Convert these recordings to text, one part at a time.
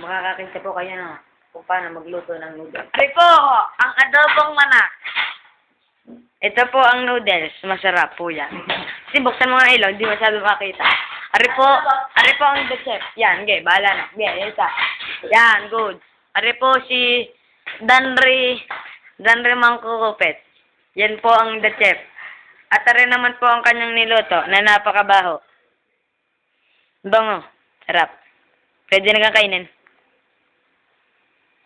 Makakakita po kayo na kung paano magluto ng noodles. Ari po, ang adobong manok. Ito po ang noodles. Masarap po yan. Kasi buksan mo ang ilaw, hindi masyado makita. Ari po ang the chef. Yan, okay, bahala na. Okay, isa. Yan, good. Ari po si Danry Mangkukupit. Yan po ang the chef. At ari naman po ang kanyang niluto na napakabaho. Bango. Sarap. Pwede na kakainin.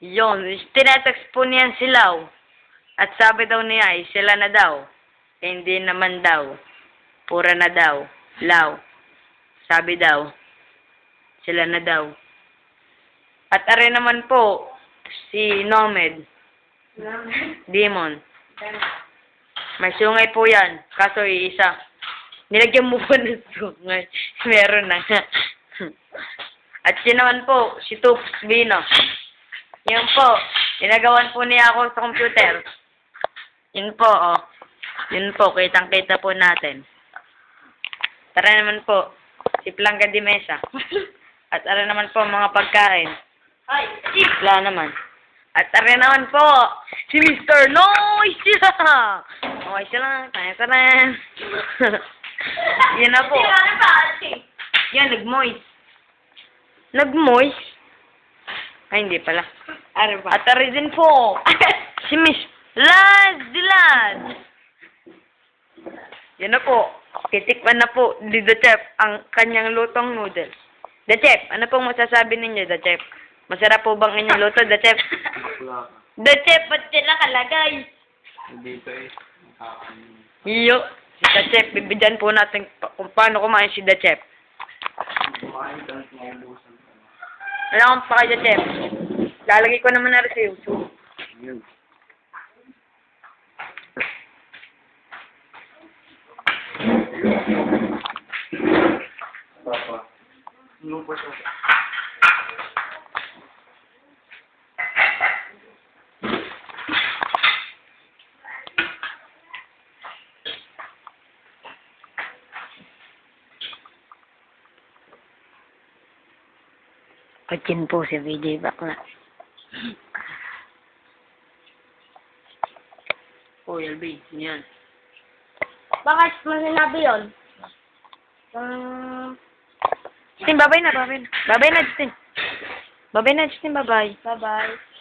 Yun. Tinetext po niyan si Lau. At sabi daw niya ay sila na daw. Hindi naman daw. Pura na daw. Lau. Sabi daw. Sila na daw. At are naman po si Nomed. Demon. May sungay po yan. Kaso iisa. Nilagyan mo po ng sungay. Meron na. At yun naman po si Toops Vino. Yun po. Ginagawan po niya ako sa computer. Yun po, oh. Yun po, kitang-kita po natin. Tara naman po, si Planga de Mesa. At tara naman po, mga pagkain. Ay, Wala naman. At tara naman po, si Mr. Noise sila! Okay sila, tayo. Yan na po. Yan, nag-moist. Nag-moist? Ay, hindi pala. At tara din po, si Miss Lad. Yan na po. Titikman na po ni The Chef ang kanyang lutong noodles. The Chef, ano pong masasabi ninyo, The Chef? Masarap po bang inyong luto, The Chef? The Chef, ba't sila kalagay? Dito eh. Iyo, si The Chef, bibigyan po natin kung paano kumain si The Chef. Kumain ka ng maubusan ka. Wala akong pa kay The Chef. Lalagay ko naman na rin sa YouTube. Yun. Papa. Ano po siya? Pagkin po si VJ Bakla. Oh, LB, yan. bakit mo sinabi yun? Justin, babay na. Babay na, Justin. Babay. Bye-bye.